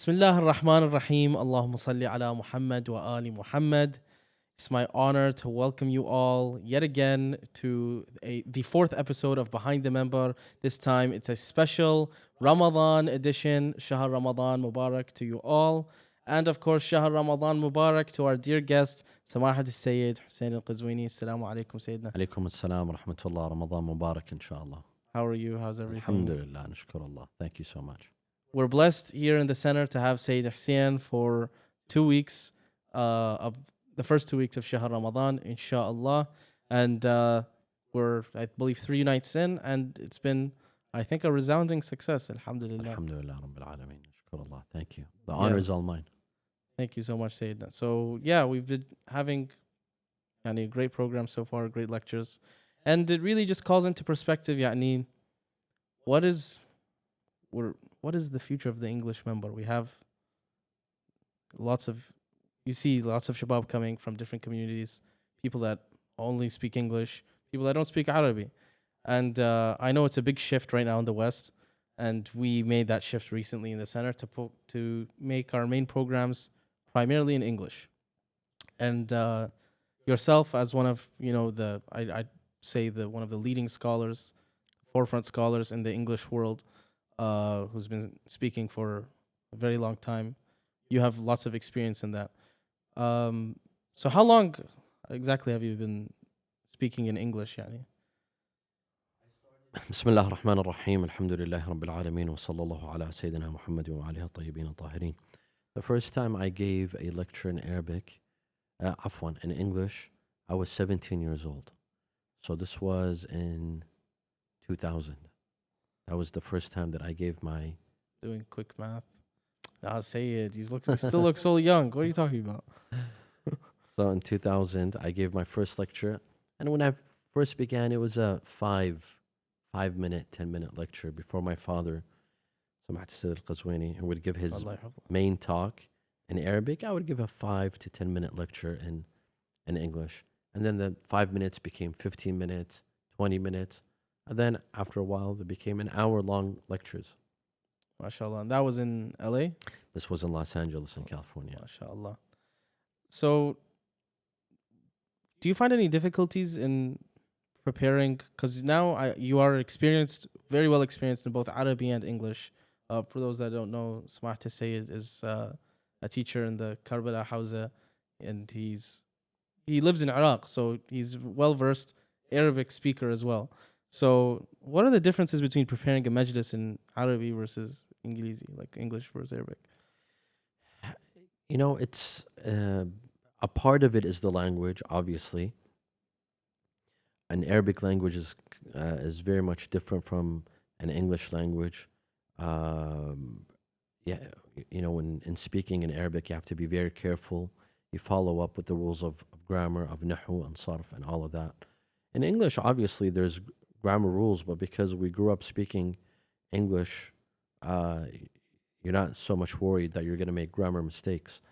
Bismillah ar-Rahman ar-Rahim. Allahumma salli ala Muhammad wa ali Muhammad. It's my honor to welcome you all yet again to the fourth episode of Behind the Minbar. This time it's a special Ramadan edition. Shahr Ramadan Mubarak to you all. And of course, Shahr Ramadan Mubarak to our dear guest, Samahat Sayyid Hossein Al-Qazwini. Assalamu alaikum, Sayyidina. عليكم السلام ورحمة الله رمضان مبارك إن شاء الله. How are you? How's everything? الحمد لله نشكر الله. Thank you so much. We're blessed here in the center to have Sayyid Hussein for 2 weeks of the first 2 weeks of Shahr Ramadan, inshallah. And we're, I believe, 3 nights in, and it's been, I think, a resounding success. Alhamdulillah. Alhamdulillah Rabbil Alameen. نشكر الله. Thank you. The honor is all mine. Thank you so much, Sayyidina. So, yeah, we've been having a great program so far, great lectures. And it really just calls into perspective, what is the future of the English Minbar? We have lots of shabab coming from different communities, people that only speak English, people that don't speak Arabic. And I know it's a big shift right now in the West, and we made that shift recently in the center to make our main programs primarily in English. And yourself, as one of I'd say one of the leading scholars, forefront scholars in the English world, who's been speaking for a very long time, you have lots of experience in that. So how long exactly have you been speaking in English, بسم الله الرحمن الرحيم. الحمد لله رب العالمين وصلى الله على سيدنا محمد وعلى الطيبين الطاهرين. The first time I gave a lecture in Arabic, in English, I was 17 years old. So this was in 2000. That was the first time that I gave my... Doing quick math. I'll say it. You still look so young. What are you talking about? So in 2000, I gave my first lecture. And when I first began, it was a 5-minute, 10-minute lecture before my father, Hossein Al-Qazwini, who would give his main talk in Arabic. I would give a 5 to 10-minute lecture in English. And then the 5 minutes became 15 minutes, 20 minutes. And then after a while, they became an hour-long lectures. MashaAllah. And that was in LA? This was in Los Angeles in California. MashaAllah. So, do you find any difficulties in preparing? Because now you are very well experienced in both Arabic and English. For those that don't know, Samahat Sayyid is a teacher in the Karbala Hawza, and he lives in Iraq, so he's well-versed Arabic speaker as well. So, what are the differences between preparing a majlis in Arabic versus Ingilizi, like English versus Arabic? It's a part of it is the language, obviously. An Arabic language is very much different from an English language. When in speaking in Arabic, you have to be very careful. You follow up with the rules of grammar, of nahu and sarf and all of that. In English, obviously, there's grammar rules, but because we grew up speaking English, you're not so much worried that you're going to make grammar mistakes.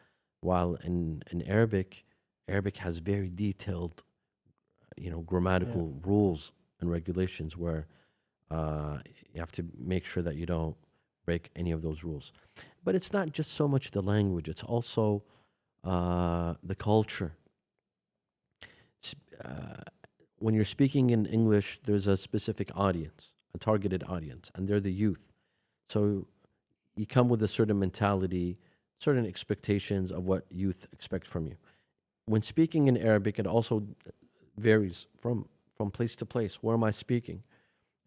While in Arabic has very detailed, grammatical rules and regulations where you have to make sure that you don't break any of those rules. But it's not just so much the language, it's also the culture. When you're speaking in English, there's a specific audience, a targeted audience, and they're the youth. So you come with a certain mentality, certain expectations of what youth expect from you. When speaking in Arabic, it also varies from place to place. Where am I speaking?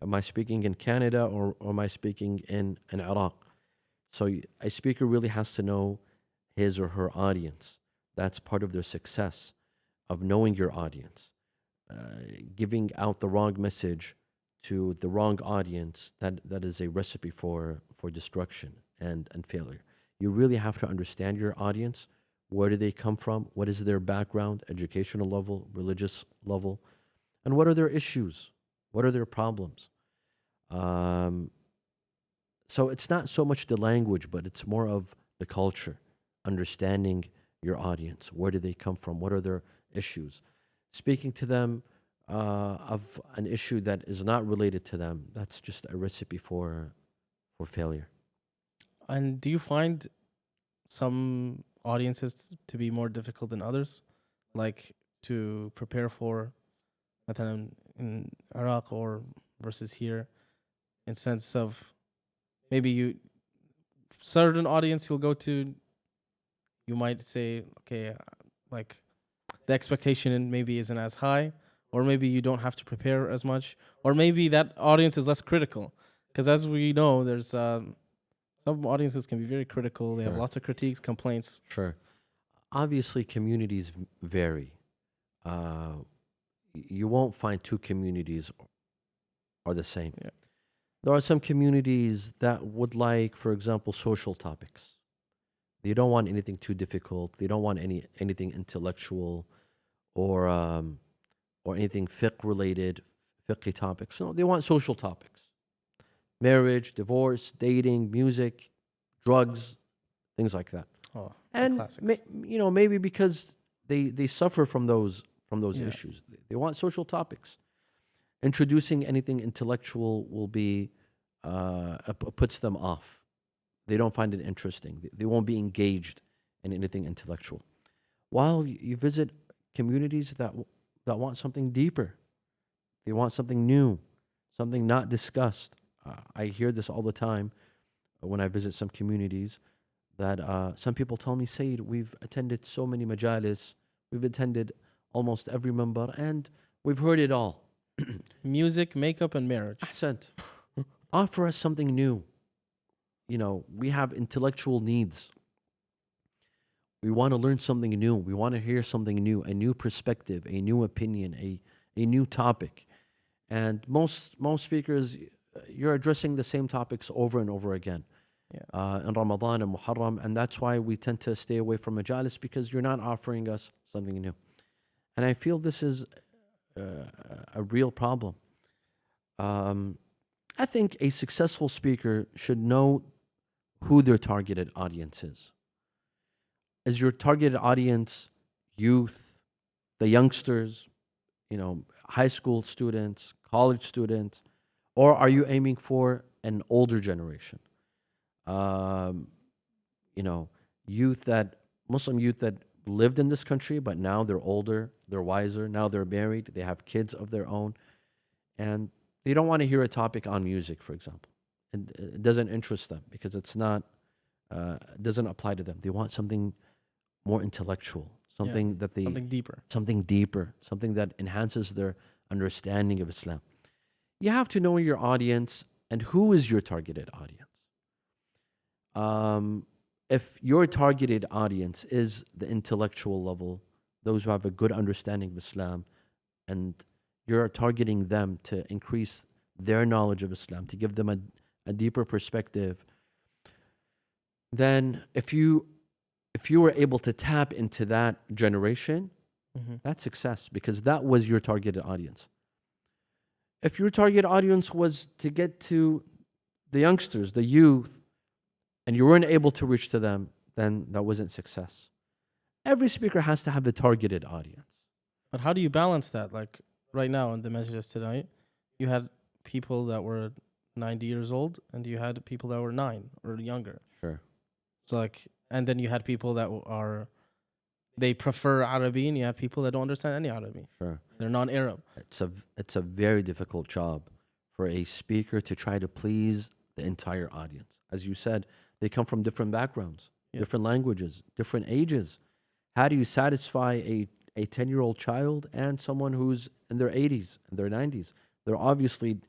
Am I speaking in Canada or am I speaking in Iraq? So a speaker really has to know his or her audience. That's part of their success, of knowing your audience. Giving out the wrong message to the wrong audience, that is a recipe for destruction and failure. You really have to understand your audience. Where do they come from? What is their background, educational level, religious level? And what are their issues? What are their problems? So it's not so much the language, but it's more of the culture, understanding your audience. Where do they come from? What are their issues? Speaking to them of an issue that is not related to them, that's just a recipe for failure. And do you find some audiences to be more difficult than others, like to prepare for, مثلا in Iraq or versus here, in sense of maybe you certain audience you'll go to, you might say, okay, like the expectation maybe isn't as high, or maybe you don't have to prepare as much, or maybe that audience is less critical. Because as we know, there's some audiences can be very critical. They have Sure. lots of critiques, complaints. Sure. Obviously, communities vary. Uh, you won't find two communities are the same. Yeah. There are some communities that would like, for example, social topics. They don't want anything too difficult. They don't want anything intellectual or anything fiqh related, fiqh topics. No, they want social topics: marriage, divorce, dating, music, drugs, things like that. Oh, the And classics. maybe because they suffer from those Yeah. issues, they want social topics. Introducing anything intellectual will be puts them off. They don't find it interesting. They won't be engaged in anything intellectual. While you visit communities that want something deeper, they want something new, something not discussed. I hear this all the time when I visit some communities that some people tell me, Sayyid, we've attended so many majalis, we've attended almost every minbar, and we've heard it all. Music, makeup, and marriage. Ahsant. Offer us something new. We have intellectual needs. We want to learn something new. We want to hear something new, a new perspective, a new opinion, a new topic. And most speakers, you're addressing the same topics over and over again. Yeah. In Ramadan and Muharram, and that's why we tend to stay away from majalis, because you're not offering us something new. And I feel this is a real problem. I think a successful speaker should know who their targeted audience is. Is your targeted audience youth, the youngsters, high school students, college students, or are you aiming for an older generation? Muslim youth that lived in this country, but now they're older, they're wiser, now they're married, they have kids of their own, and they don't want to hear a topic on music, for example. And it doesn't interest them because it doesn't apply to them. They want something more intellectual, something Something deeper. something that enhances their understanding of Islam. You have to know your audience and who is your targeted audience. If your targeted audience is the intellectual level, those who have a good understanding of Islam, and you're targeting them to increase their knowledge of Islam, to give them a deeper perspective, then if you were able to tap into that generation, that's success, because that was your targeted audience. If your target audience was to get to the youngsters, the youth, and you weren't able to reach to them, then that wasn't success. Every speaker has to have a targeted audience. But how do you balance that? Like right now in the Majlis tonight, you had people that were 90 years old, and you had people that were 9 or younger. Sure. So and then you had people that they prefer Arabi, and you had people that don't understand any Arabi. Sure. They're non-Arab. It's a very difficult job for a speaker to try to please the entire audience. As you said, they come from different backgrounds, different languages, different ages. How do you satisfy a 10-year-old child and someone who's in their 80s and their 90s? They're obviously,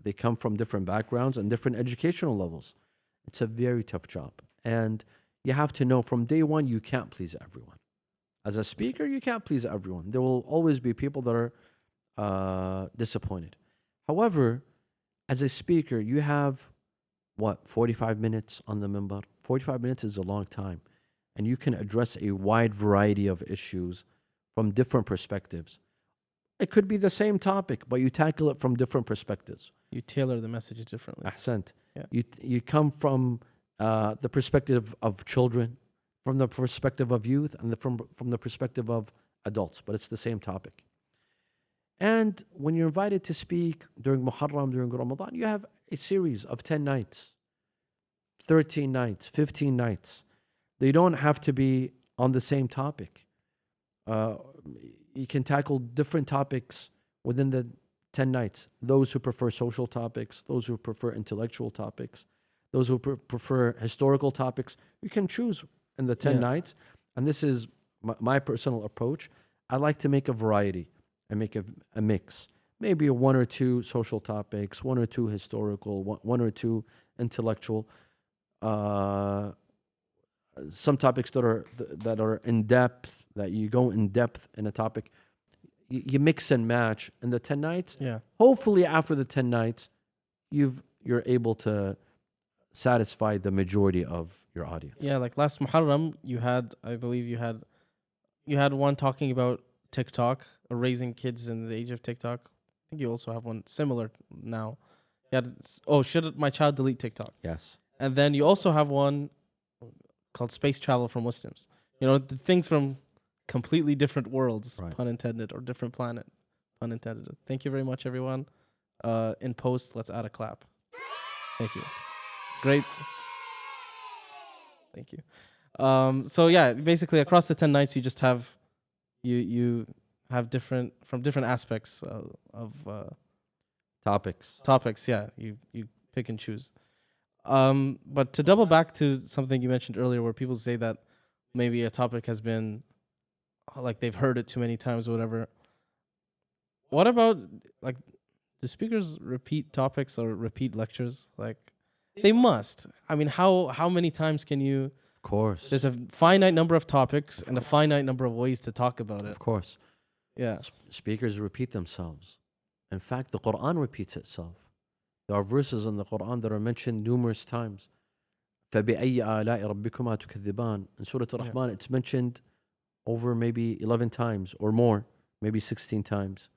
they come from different backgrounds and different educational levels. It's a very tough job. And you have to know from day one, you can't please everyone. As a speaker, you can't please everyone. There will always be people that are disappointed. However, as a speaker, you have 45 minutes on the minbar? 45 minutes is a long time. And you can address a wide variety of issues from different perspectives. It could be the same topic, but you tackle it from different perspectives. You tailor the message differently. Ahsant. Yeah. You come from the perspective of children, from the perspective of youth, and from the perspective of adults, but it's the same topic. And when you're invited to speak during Muharram, during Ramadan, you have a series of 10 nights, 13 nights, 15 nights. They don't have to be on the same topic. Uh, you can tackle different topics within the 10 nights. Those who prefer social topics, those who prefer intellectual topics, those who prefer historical topics, you can choose in the 10 Yeah. nights. And this is my personal approach. I like to make a variety and make a mix. Maybe one or two social topics, one or two historical, one or two intellectual. Uh, some topics that are in depth, that you go in depth in a topic, you mix and match in the 10 nights. Yeah. Hopefully after the 10 nights you're able to satisfy the majority of your audience. Yeah, like last Muharram, I believe you had one talking about TikTok or raising kids in the age of TikTok. I think you also have one similar now. Should my child delete TikTok? Yes. And then you also have one called Space Travel for Muslims. The things from completely different worlds, Right. pun intended, or different planet, pun intended. Thank you very much, everyone. In post, let's add a clap. Thank you. Great. Thank you. So yeah, basically across the 10 nights, you just have you have different aspects of Topics. topics. Yeah, you pick and choose. But to double back to something you mentioned earlier, where people say that maybe a topic has been like they've heard it too many times or whatever. What about, like, do speakers repeat topics or repeat lectures? Like, they must. I mean, how many times can you? Of course. There's a finite number of topics and a finite number of ways to talk about it. Of course. Yeah. Speakers repeat themselves. In fact, the Quran repeats itself. There are verses in the Quran that are mentioned numerous times. فَبِأَيِّ آلَاءِ رَبِّكُمَا تُكَذِّبَانِ. In Surah Al-Rahman, it's mentioned over maybe 11 times or more, maybe 16 times.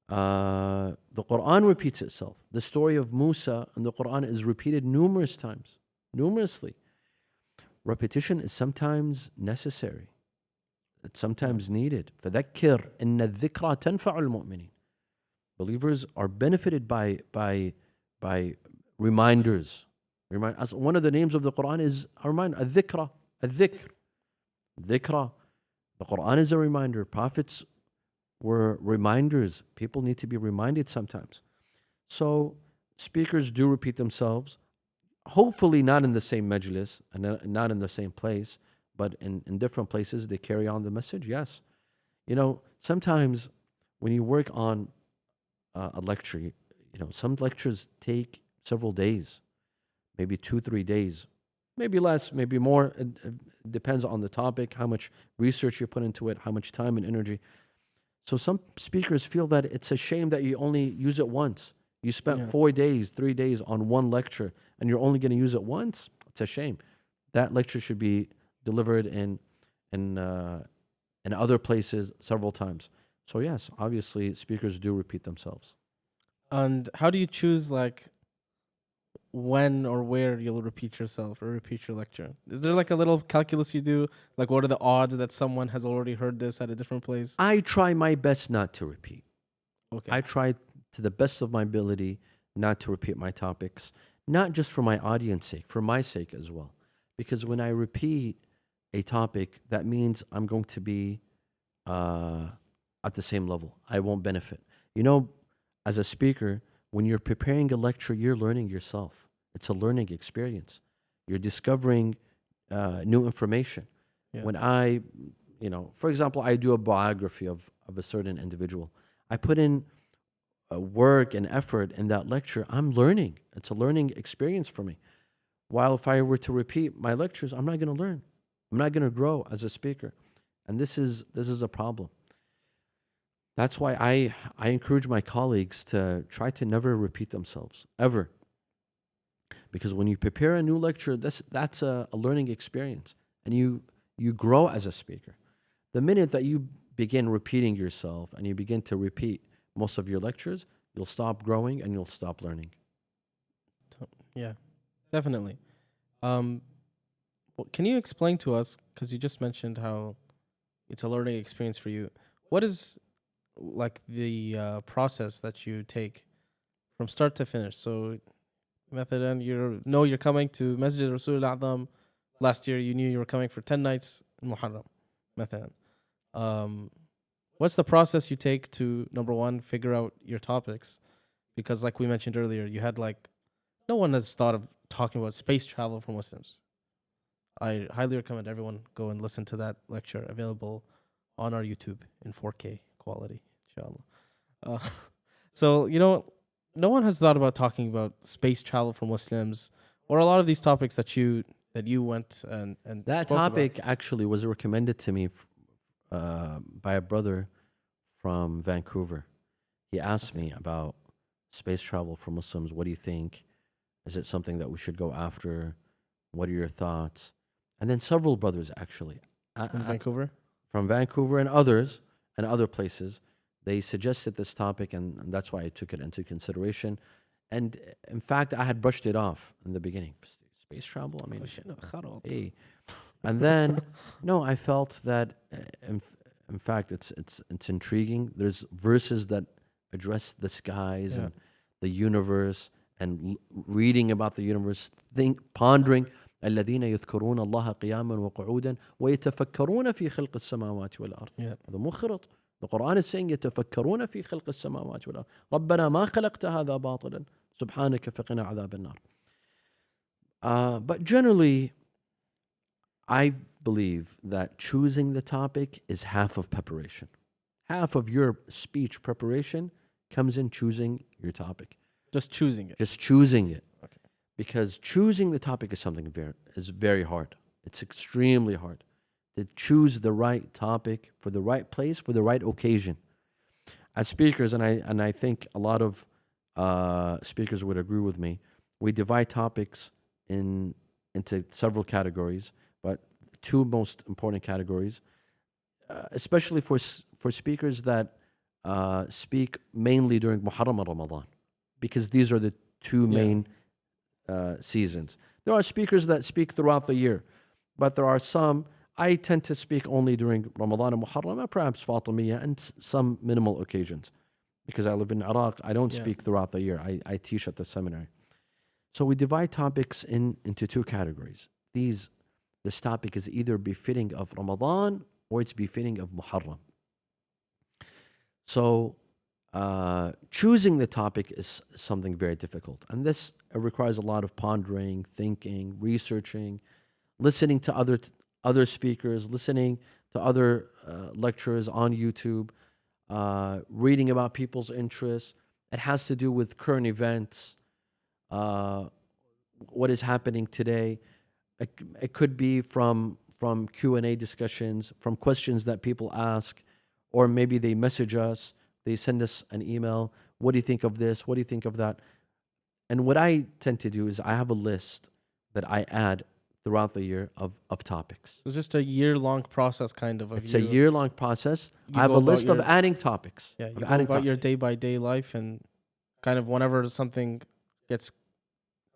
The Quran repeats itself. The story of Musa in the Quran is repeated numerous times, numerously. Repetition is sometimes necessary. It's sometimes needed. فَذَكِّرْ إِنَّ الذِّكْرَى تَنْفَعُ الْمُؤْمِنِينَ. Believers are benefited by reminders. As one of the names of the Quran is a reminder, al-dhikra, al-dhikr. Dhikra. The Quran is a reminder. Prophets were reminders. People need to be reminded sometimes. So speakers do repeat themselves. Hopefully not in the same majlis and not in the same place, but in different places they carry on the message. Yes. Sometimes when you work on a lecture, some lectures take several days, maybe 2-3 days, maybe less, maybe more. It depends on the topic, how much research you put into it, how much time and energy. So some speakers feel that it's a shame that you only use it once. You spent 4 days, 3 days on one lecture, and you're only going to use it once. It's a shame. That lecture should be delivered in other places several times. So yes, obviously speakers do repeat themselves. And how do you choose, like, when or where you'll repeat yourself or repeat your lecture? Is there like a little calculus you do? Like, what are the odds that someone has already heard this at a different place? I try my best not to repeat. Okay. I try to the best of my ability not to repeat my topics, not just for my audience sake, for my sake as well. Because when I repeat a topic, that means I'm going to be at the same level. I won't benefit. As a speaker, when you're preparing a lecture, you're learning yourself. It's a learning experience. You're discovering new information. Yeah. When I, for example, I do a biography of a certain individual. I put in work and effort in that lecture. I'm learning. It's a learning experience for me. While if I were to repeat my lectures, I'm not going to learn. I'm not going to grow as a speaker. And this is a problem. That's why I encourage my colleagues to try to never repeat themselves, ever. Because when you prepare a new lecture, that's a learning experience. And you grow as a speaker. The minute that you begin repeating yourself and you begin to repeat most of your lectures, you'll stop growing and you'll stop learning. Yeah, definitely. Can you explain to us, because you just mentioned how it's a learning experience for you, what is like the process that you take from start to finish? So, مثلا you're coming to Masjid Al-Rasool Al-Azam last year you knew you were coming for 10 nights in Muharram, مثلا. What's the process you take to, number one, figure out your topics? Because like we mentioned earlier, you had like, no one has thought of talking about space travel for Muslims. I highly recommend everyone go and listen to that lecture, available on our YouTube in 4K quality, inshallah. So, no one has thought about talking about space travel for Muslims, or a lot of these topics that you went and That spoke topic actually was recommended to me by a brother from Vancouver. He asked me about space travel for Muslims. What do you think? Is it something that we should go after? What are your thoughts? And then several brothers actually in Vancouver. from Vancouver and others and other places, they suggested this topic, and that's why I took it into consideration. And in fact, I had brushed it off in the beginning. Space travel? I mean, hey. And then, no, I felt that, in fact, it's intriguing. There's verses that address the skies and the universe, and reading about the universe, pondering. الذين يذكرون الله قياما وقعودا ويتفكرون في خلق السماوات والأرض. هذا مو خرط. The Quran is saying يتفكرون في خلق السماوات والأرض. ربنا ما خلقت هذا باطلا سبحانك فقنا عذاب النار. But generally, I believe that choosing the topic is half of preparation. Half of your speech preparation comes in choosing your topic. Just choosing it. Just choosing it. Okay. Because choosing the topic is something very hard. It's extremely hard to choose the right topic for the right place, for the right occasion. As speakers, and I think a lot of speakers would agree with me, we divide topics into several categories, but two most important categories, especially for speakers that speak mainly during Muharram and Ramadan, because these are the two main seasons. There are speakers that speak throughout the year, but there are some, I tend to speak only during Ramadan and Muharram, and perhaps Fatimiyya, and some minimal occasions. Because I live in Iraq, I don't speak throughout the year. I teach at the seminary. So we divide topics into two categories. This topic is either befitting of Ramadan or it's befitting of Muharram. So choosing the topic is something very difficult. And this requires a lot of pondering, thinking, researching, listening to other speakers, listening to other lectures on YouTube, reading about people's interests. It has to do with current events, what is happening today. It could be from Q&A discussions, from questions that people ask, or maybe they message us, they send us an email. What do you think of this? What do you think of that? And what I tend to do is I have a list that I add throughout the year of topics. It's just a year-long process, kind of. It's a year-long process. I have a list of adding topics. Yeah, you go about your day-by-day life, and kind of whenever something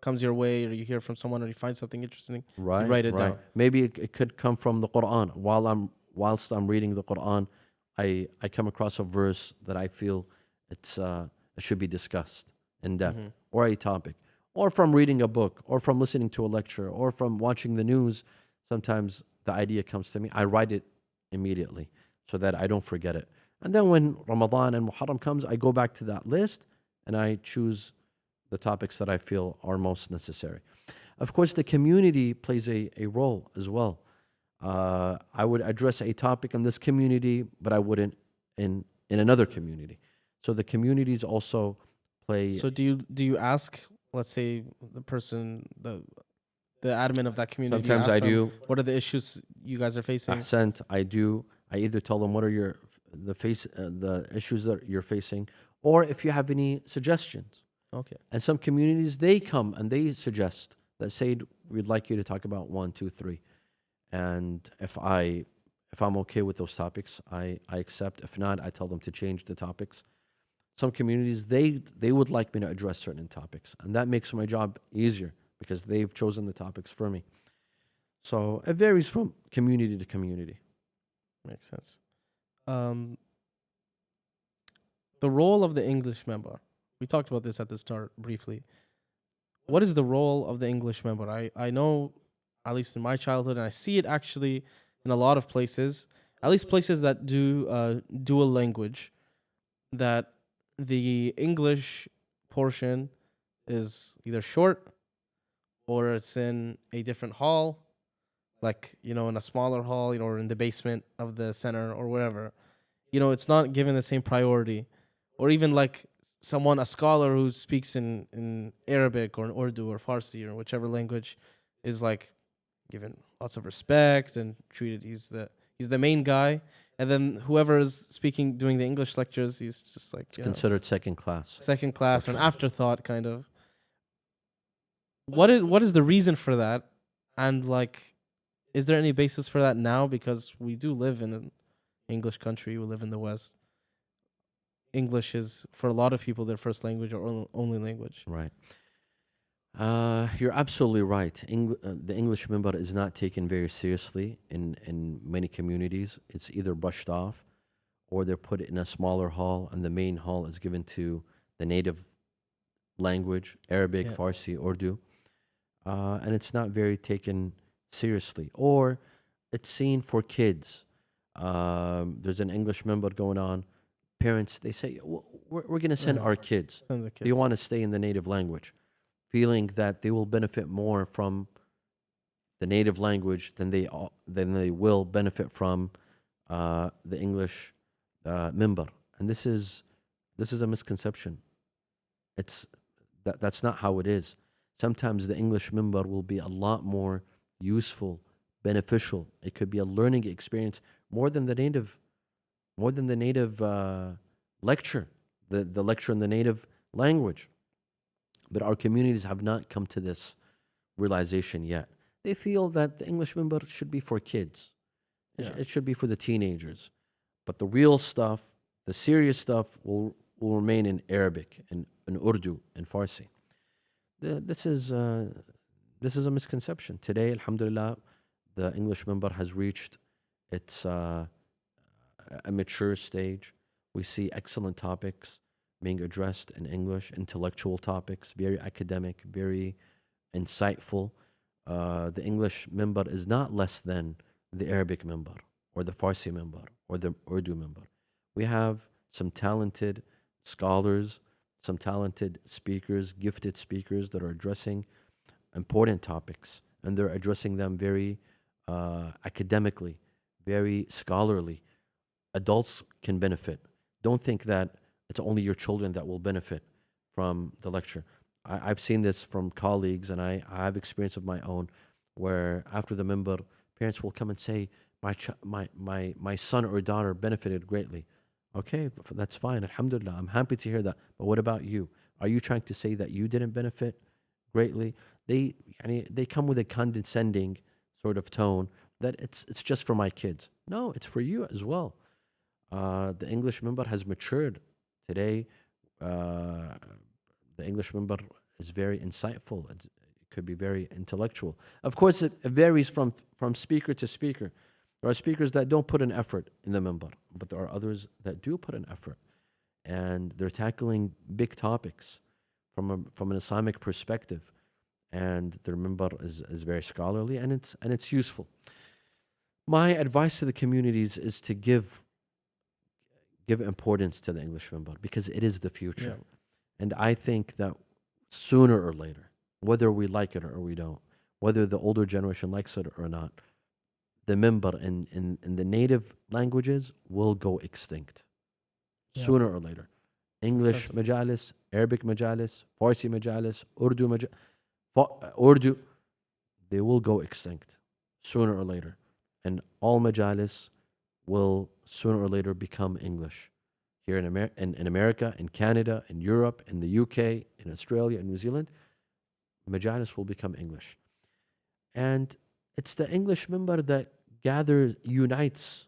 comes your way, or you hear from someone, or you find something interesting, you write it down. Maybe it could come from the Quran. Whilst I'm reading the Quran, I come across a verse that I feel it should be discussed in depth, or a topic, or from reading a book, or from listening to a lecture, or from watching the news. Sometimes the idea comes to me. I write it immediately so that I don't forget it. And then when Ramadan and Muharram comes, I go back to that list and I choose the topics that I feel are most necessary. Of course, the community plays a role as well. I would address a topic in this community, but I wouldn't in another community. So the communities also play. So do you ask, let's say, the person, the admin of that community? Sometimes I do. What are the issues you guys are facing? Ahsant, I do. I either tell them what are the issues that you're facing, or if you have any suggestions. Okay. And some communities, they come and they suggest that, say, we'd like you to talk about 1, 2, 3. And if I'm okay with those topics, I accept. If not, I tell them to change the topics. Some communities, they would like me to address certain topics, and that makes my job easier because they've chosen the topics for me. So it varies from community to community. Member. Sense. The role of the English Minbar. We talked about this at the start briefly. What is the role of the English Minbar? I know at least in my childhood, and I see it actually in a lot of places, at least places that do dual language, that the English portion is either short or it's in a different hall, like, in a smaller hall, or in the basement of the center or wherever. It's not given the same priority. Or even like a scholar who speaks in Arabic or in Urdu or Farsi or whichever language is like given lots of respect and treated. He's the main guy. And then whoever is speaking, doing the English lectures, he's just like, It's considered second class. second class or an afterthought kind of. What is the reason for that? And like, is there any basis for that now? Because we do live in an English country. We live in the West. English is, for a lot of people, their first language or only language. Right. You're absolutely right. The English Minbar is not taken very seriously in many communities. It's either brushed off or they're put in a smaller hall, and the main hall is given to the native language, Arabic, Yeah. Farsi, Urdu. And it's not very taken seriously. Or it's seen for kids. There's an English Minbar going on. Parents, they say, we're going to send our kids. Send the kids. They want to stay in the native language, feeling that they will benefit more from the native language than they will benefit from the English Minbar. And this is a misconception. That's not how it is. Sometimes the English Minbar will be a lot more useful, beneficial. It could be a learning experience more than the native lecture, the lecture in the native language. But our communities have not come to this realization yet. They feel that the English Minbar should be for kids. Yeah. It should be for the teenagers. But the real stuff, the serious stuff, will remain in Arabic and in Urdu and Farsi. This is a misconception. Today, alhamdulillah, the English Minbar has reached its a mature stage. We see excellent topics being addressed in English, intellectual topics, very academic, very insightful. The English Minbar is not less than the Arabic Minbar or the Farsi Minbar or the Urdu Minbar. We have some talented scholars, some talented speakers, gifted speakers that are addressing important topics, and they're addressing them very academically, very scholarly. Adults can benefit. Don't think that it's only your children that will benefit from the lecture. I've seen this from colleagues, and I have experience of my own, where after the minbar, parents will come and say, my son or daughter benefited greatly. Okay, that's fine. Alhamdulillah, I'm happy to hear that. But what about you? Are you trying to say that you didn't benefit greatly? They come with a condescending sort of tone that it's just for my kids. No, it's for you as well. The English Minbar has matured. Today, the English Minbar is very insightful. It could be very intellectual. Of course, it varies from speaker to speaker. There are speakers that don't put an effort in the minbar, but there are others that do put an effort. And they're tackling big topics from an Islamic perspective. And their minbar is very scholarly, and it's useful. My advice to the communities is to give importance to the English minbar, because it is the future. Yeah. And I think that sooner or later, whether we like it or we don't, whether the older generation likes it or not, the minbar in the native languages will go extinct Yeah. sooner or later. English Exactly. majalis, Arabic majalis, Farsi majalis, Urdu, they will go extinct sooner or later. And all majalis will sooner or later become English. Here in America, in Canada, in Europe, in the UK, in Australia, in New Zealand, majalis will become English. And it's the English minbar that unites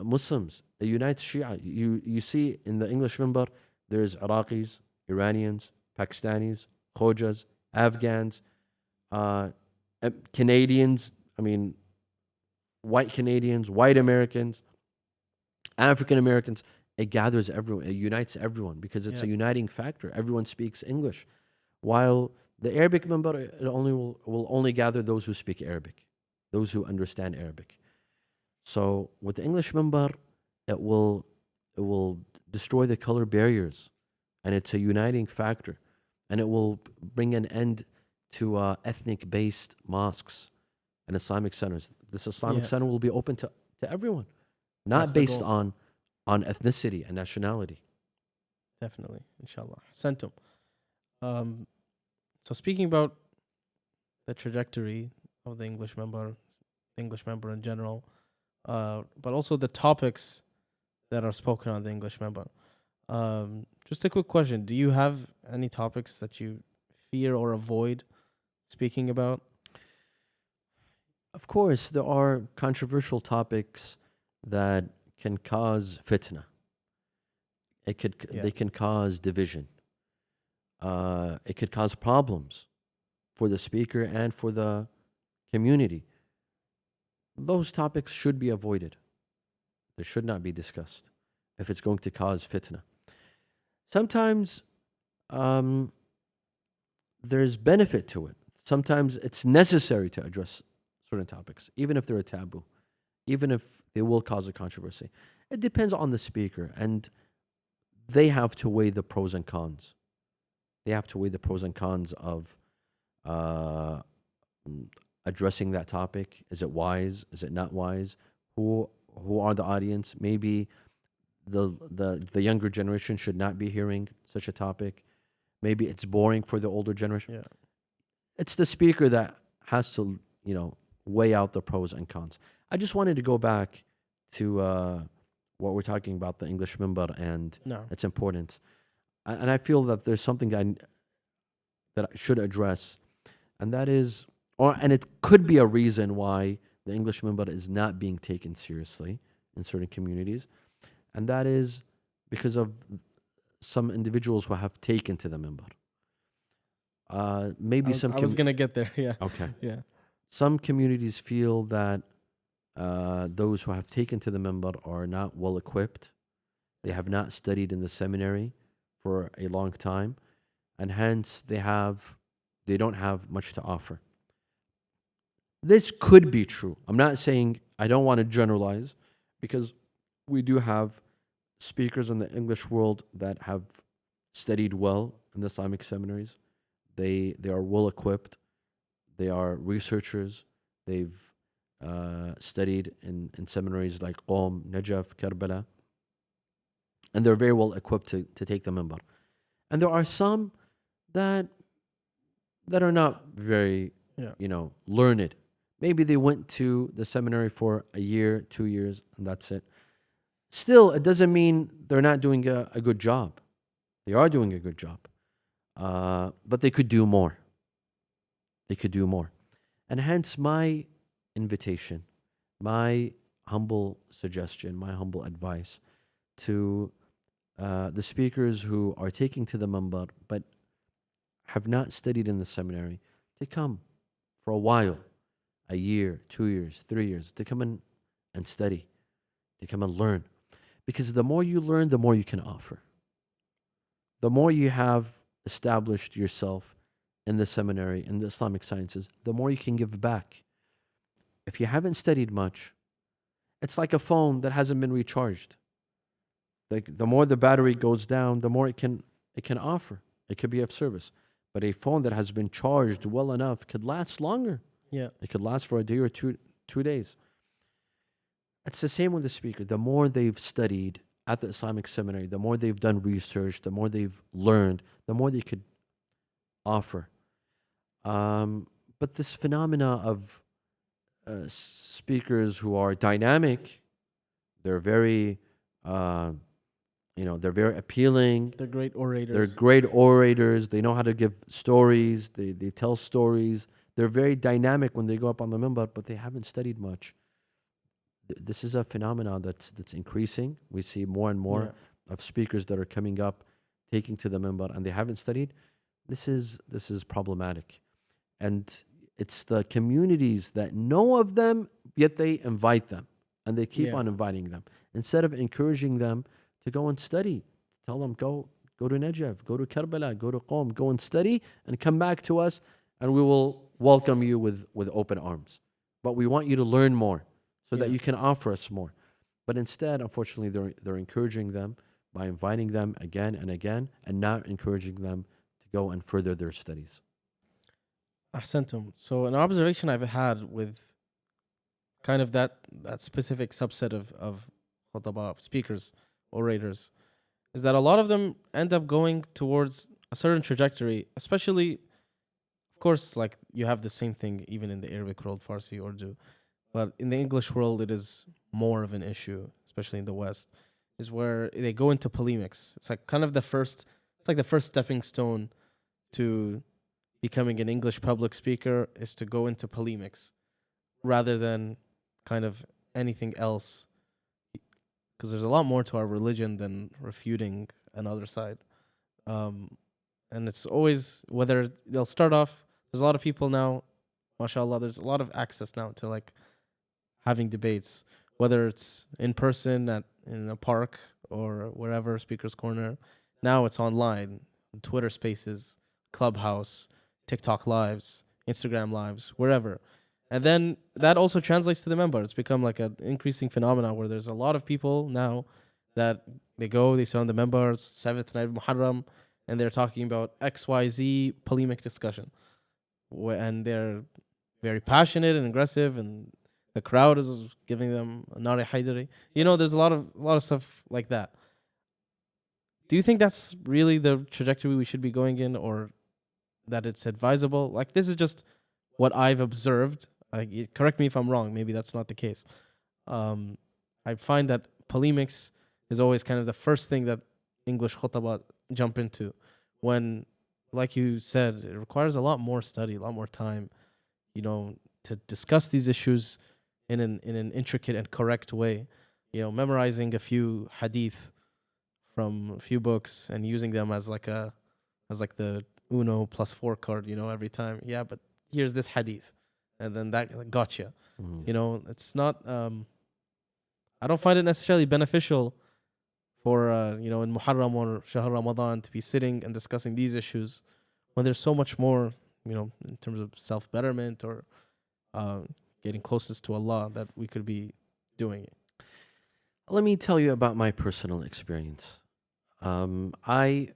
Muslims. It unites Shia. You see in the English minbar, there's Iraqis, Iranians, Pakistanis, Khojas, Afghans, Canadians, white Canadians, white Americans, African Americans. It gathers everyone. It unites everyone because it's a uniting factor. Everyone speaks English. While The Arabic minbar, it only will only gather those who speak Arabic, those who understand Arabic. So with the English minbar, it will destroy the color barriers, and it's a uniting factor, and it will bring an end to ethnic-based mosques and Islamic centers. This Islamic Yeah, center will be open to everyone, that's not the based goal. on ethnicity and nationality. Definitely, inshallah. Sentum. Um, so speaking about the trajectory of the English member in general, but also the topics that are spoken on the English member. Just a quick question: do you have any topics that you fear or avoid speaking about? Of course, there are controversial topics that can cause fitna. Yeah, They can cause division. It could cause problems for the speaker and for the community. Those topics should be avoided. They should not be discussed if it's going to cause fitna. Sometimes um, there's benefit to it. Sometimes it's necessary to address certain topics, even if they're a taboo, even if they will cause a controversy. It depends on the speaker, and they have to weigh the pros and cons. They have to weigh the pros and cons of uh, addressing that topic. Is it wise? Is it not wise? Who are the audience? Maybe the younger generation should not be hearing such a topic. Maybe it's boring for the older generation. yeah. It's the speaker that has to, weigh out the pros and cons. I just wanted to go back to what we're talking about, the English minbar and No, its importance. And I feel that there's something that I should address, and that is, and it could be a reason why the English minbar is not being taken seriously in certain communities, and that is because of some individuals who have taken to the minbar. Maybe some I was gonna get there. Yeah, okay. yeah, Some communities feel that those who have taken to the minbar are not well equipped. They have not studied in the seminary for a long time, and hence they don't have much to offer. This could be true. I'm not saying, I don't want to generalize, because we do have speakers in the English world that have studied well in the Islamic seminaries. They are well equipped. They are researchers. They've studied in seminaries like Qom, Najaf, Karbala, and they're very well equipped to take the minbar. And there are some that are not very, yeah, learned. Maybe they went to the seminary for a year, 2 years, and that's it. Still, it doesn't mean they're not doing a good job. They are doing a good job, but they could do more. They could do more. And hence my invitation, my humble suggestion, my humble advice to the speakers who are taking to the minbar but have not studied in the seminary to come for a while, a year, 2 years, 3 years, to come in and study, to come and learn. Because the more you learn, the more you can offer. The more you have established yourself in the seminary, in the Islamic sciences, the more you can give back. If you haven't studied much, it's like a phone that hasn't been recharged. Like, the more the battery goes down, the more it can offer. It could be of service. But a phone that has been charged well enough could last longer. yeah, It could last for a day or 2 days. It's the same with the speaker. The more they've studied at the Islamic seminary, the more they've done research, the more they've learned, the more they could offer. But this phenomena of speakers who are dynamic, they're very, they're very appealing. they're great They're orators. great orators. They know how to give stories. They tell stories. They're very dynamic when they go up on the minbar, but they haven't studied much. This is a phenomenon that's increasing. We see more and more Yeah, of speakers that are coming up, taking to the minbar, and they haven't studied. This is problematic, and it's the communities that know of them, yet they invite them, and they keep yeah, on inviting them instead of encouraging them to go and study. Tell them, go go to Najaf, go to Karbala, go to Qom, go and study and come back to us and we will welcome you with open arms. But we want you to learn more so that Yeah. you can offer us more. But instead, unfortunately, they're encouraging them by inviting them again and again and not encouraging them to go and further their studies. Ahsantum. So an observation I've had with kind of that specific subset of khutaba, of speakers, orators, is that a lot of them end up going towards a certain trajectory, especially, of course, like you have the same thing even in the Arabic world, Farsi, Urdu, but in the English world, it is more of an issue, especially in the West, is where they go into polemics. It's like kind of it's like the first stepping stone to becoming an English public speaker is to go into polemics rather than kind of anything else. Because there's a lot more to our religion than refuting another side. And it's always whether they'll start off, there's a lot of people now, mashallah, there's a lot of access now to like having debates, whether it's in person in a park or wherever, speaker's corner. Now it's online, Twitter Spaces, Clubhouse, TikTok lives, Instagram lives, wherever. And then that also translates to the member. It's become like an increasing phenomenon where there's a lot of people now that they sit on the member, it's 7th night of Muharram, and they're talking about XYZ polemic discussion. And they're very passionate and aggressive, and the crowd is giving them a nari haidari. There's a lot of stuff like that. Do you think that's really the trajectory we should be going in, or that it's advisable? Like, this is just what I've observed. Correct me if I'm wrong. Maybe that's not the case. I find that polemics is always kind of the first thing that English khutbah jump into when, like you said, it requires a lot more study, a lot more time, to discuss these issues in an intricate and correct way. Memorizing a few hadith from a few books and using them as like the Uno +4 card, every time. Yeah, but here's this hadith, and then that got you. It's not. I don't find it necessarily beneficial for in Muharram or Shahr Ramadan to be sitting and discussing these issues when there's so much more, in terms of self betterment or getting closest to Allah that we could be doing. Let me tell you about my personal experience. I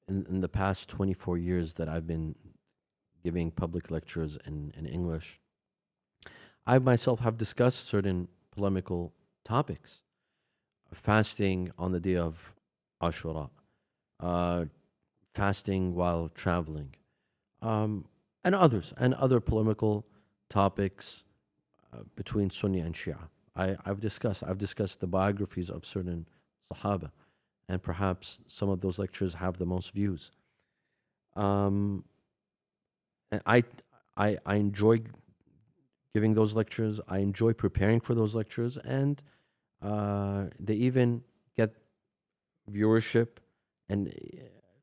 in the past 24 years that I've been giving public lectures in English, I myself have discussed certain polemical topics. Fasting on the day of Ashura, fasting while traveling, and other polemical topics between Sunni and Shia. I've discussed the biographies of certain Sahaba, and perhaps some of those lectures have the most views. And I enjoy giving those lectures. I enjoy preparing for those lectures, and they even get viewership. And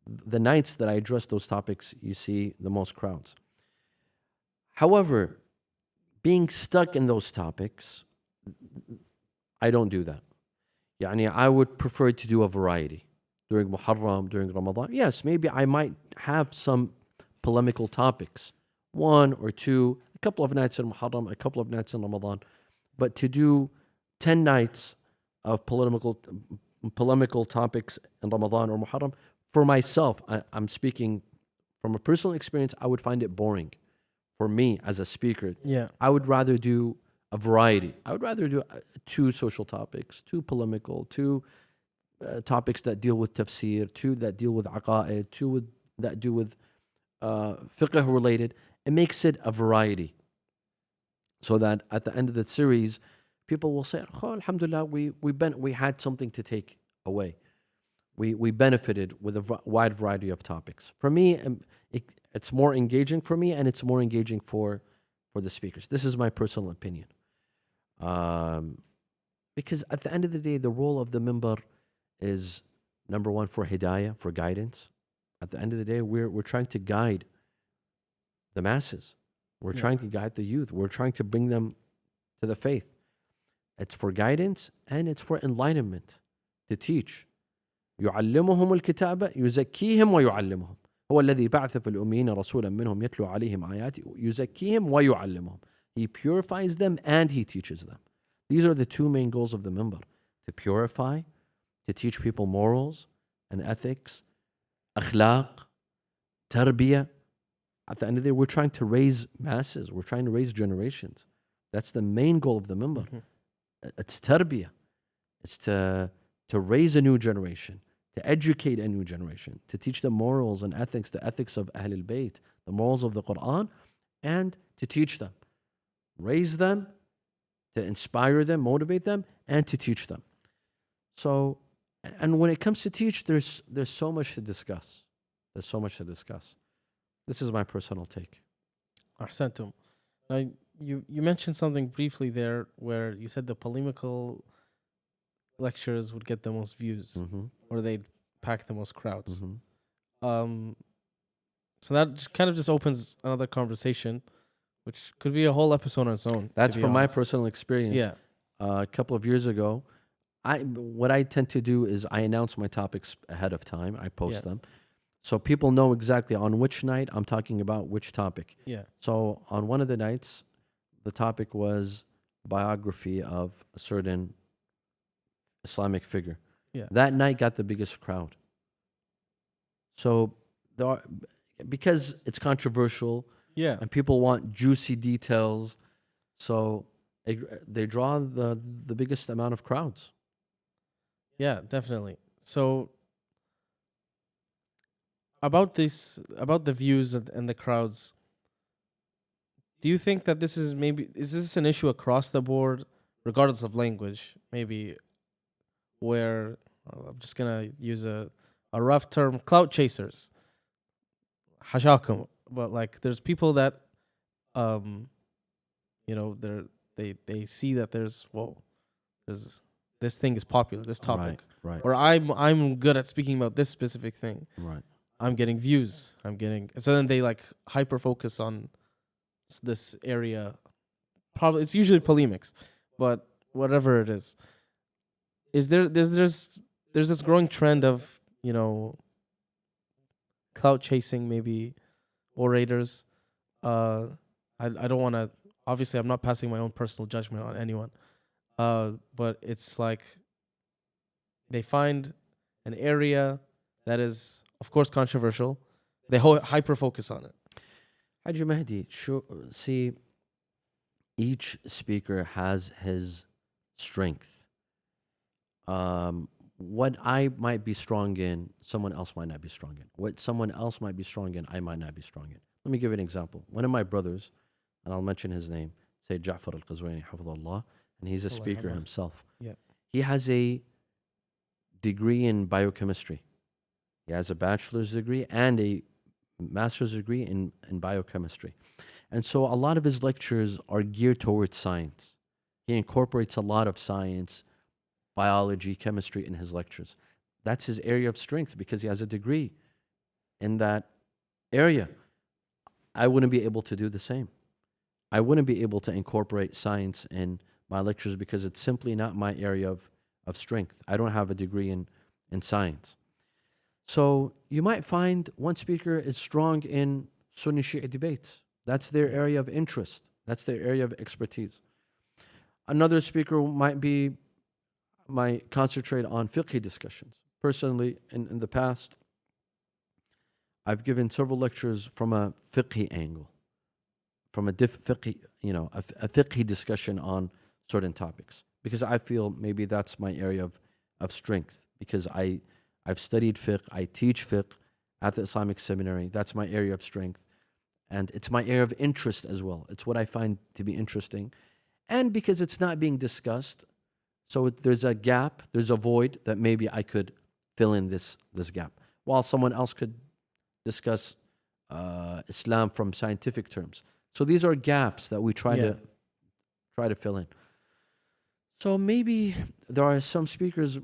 the nights that I address those topics, you see the most crowds. However, being stuck in those topics, I don't do that. I would prefer to do a variety during Muharram, during Ramadan. Yes, maybe I might have some polemical topics, one or two, a couple of nights in Muharram, a couple of nights in Ramadan, but to do 10 nights of polemical topics in Ramadan or Muharram, for myself, I'm speaking from a personal experience, I would find it boring. For me as a speaker, Yeah. I would rather do a variety. I would rather do 2 social topics, 2 polemical, 2 topics that deal with tafsir, 2 that deal with aqa'id, 2 that deal with fiqh related. It makes it a variety, so that at the end of the series, people will say, "Oh, alhamdulillah, we had something to take away. We benefited with a wide variety of topics." For me, it's more engaging for me, and it's more engaging for the speakers. This is my personal opinion. Because at the end of the day, the role of the minbar is number one for hidayah, for guidance. At the end of the day, we're trying to guide the masses. We're trying to guide the youth. We're trying to bring them to the faith. It's for guidance and it's for enlightenment, to teach. يعلمهم الكتاب يزكيهم ويعلمهم هو الذي بعث في الأميين رسولا منهم يتلو عليهم آياته يزكيهم ويعلمهم. He purifies them and he teaches them. These are the two main goals of the minbar: to purify, to teach people morals and ethics, akhlaq, tarbiyah. At the end of the day, we're trying to raise masses. We're trying to raise generations. That's the main goal of the minbar. It's tarbiyah. It's to raise a new generation, to educate a new generation, to teach them morals and ethics, the ethics of Ahlulbayt, the morals of the Quran, and to teach them, raise them, to inspire them, motivate them, and to teach them. So, and when it comes to teach, there's so much to discuss. There's so much to discuss. This is my personal take. Ahsantum. Now, you mentioned something briefly there where you said the polemical lectures would get the most views or they'd pack the most crowds. So that kind of just opens another conversation, which could be a whole episode on its own. That's from my honest. personal experience. Yeah. A couple of years ago, what I tend to do is I announce my topics ahead of time. I post them. So people know exactly on which night I'm talking about which topic. Yeah. So on one of the nights, the topic was biography of a certain Islamic figure. Yeah. That night got the biggest crowd. So because it's controversial and people want juicy details, so they draw the biggest amount of crowds. Yeah, definitely. So about the views and the crowds, do you think that is this an issue across the board, regardless of language? Maybe where I'm just gonna use a rough term, clout chasers, hashakum. But like, there's people that, they see that there's this thing is popular, this topic, right. or I'm good at speaking about this specific thing. Right. I'm getting views. So then they like hyper focus on this area. Probably it's usually polemics, but whatever it is there's this growing trend of clout chasing, maybe orators. I don't want to. Obviously, I'm not passing my own personal judgment on anyone. But it's like they find an area that is, of course, controversial. They hyper focus on it. Haji Mahdi, see, each speaker has his strength. What I might be strong in, someone else might not be strong in. What someone else might be strong in, I might not be strong in. Let me give you an example. One of my brothers, and I'll mention his name, Sayyid Ja'far Al-Qazwini, hafidhullah, and he's a speaker himself. Yeah. He has a degree in biochemistry. He has a bachelor's degree and a master's degree in biochemistry. And so a lot of his lectures are geared towards science. He incorporates a lot of science, biology, chemistry in his lectures. That's his area of strength because he has a degree in that area. I wouldn't be able to do the same. I wouldn't be able to incorporate science in my lectures because it's simply not my area of strength. I don't have a degree in science. So you might find one speaker is strong in Sunni Shia debates. That's their area of interest. That's their area of expertise. Another speaker might concentrate on fiqh discussions. Personally, in the past, I've given several lectures from a fiqh angle, from a fiqh discussion on certain topics, because I feel maybe that's my area of strength, because I've studied fiqh, I teach fiqh at the Islamic seminary. That's my area of strength, and it's my area of interest as well. It's what I find to be interesting, and because it's not being discussed, so there's a gap, there's a void that maybe I could fill in this gap, while someone else could discuss Islam from scientific terms. So these are gaps that we try to fill in. So maybe there are some speakers,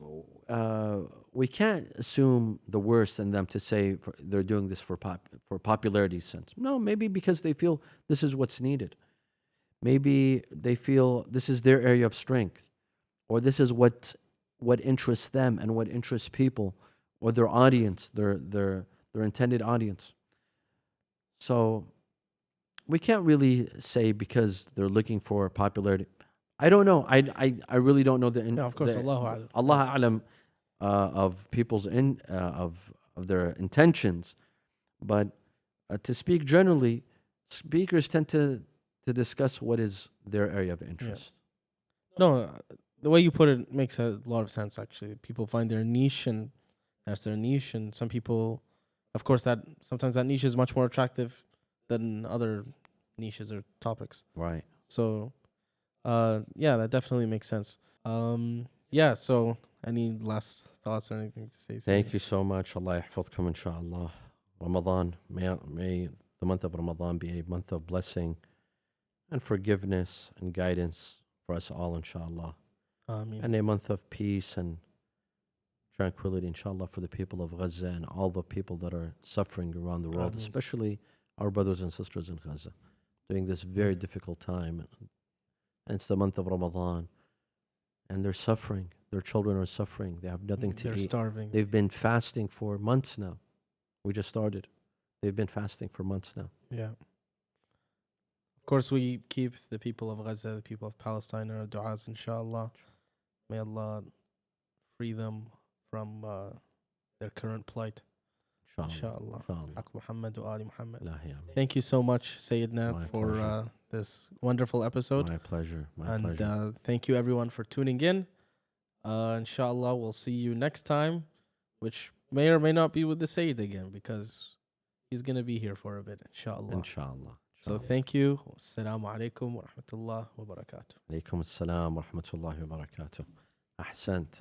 we can't assume the worst in them to say they're doing this for popularity sense. No, maybe because they feel this is what's needed. Maybe they feel this is their area of strength, or this is what interests them and what interests people or their audience, their intended audience. So we can't really say because they're looking for popularity. I don't know. I really don't know No, of course, Allahu A'lam. Allah A'lam of people's of their intentions. But to speak generally, speakers tend to discuss what is their area of interest. No, the way you put it makes a lot of sense. Actually, people find their niche, and that's their niche. And some people, of course, that sometimes that niche is much more attractive than other niches or topics. Right. So, yeah, that definitely makes sense. Yeah. So, any last thoughts or anything to say? Thank you so much. Allah yahfadhkum inshallah. Ramadan, may the month of Ramadan be a month of blessing and forgiveness and guidance for us all, inshallah. And a month of peace and tranquility, inshallah, for the people of Gaza and all the people that are suffering around the world, especially our brothers and sisters in Gaza, during this very difficult time. And it's the month of Ramadan, and they're suffering. Their children are suffering. They have nothing to eat. They're starving. They've been fasting for months now. We just started. They've been fasting for months now. Yeah. Of course, we keep the people of Gaza, the people of Palestine in our du'as, inshallah. May Allah free them from their current plight. Inshallah. Haq Muhammad wa Ali Muhammad. Thank you so much, Sayyidina, for this wonderful episode. My pleasure. And thank you, everyone, for tuning in. Inshallah, we'll see you next time, which may or may not be with the Sayyid again, because he's going to be here for a bit, inshallah. Inshallah. So thank you. Assalamu alaikum wa rahmatullah wa barakatuh. Alaikum assalam wa rahmatullahi wa barakatuh. Ahsant.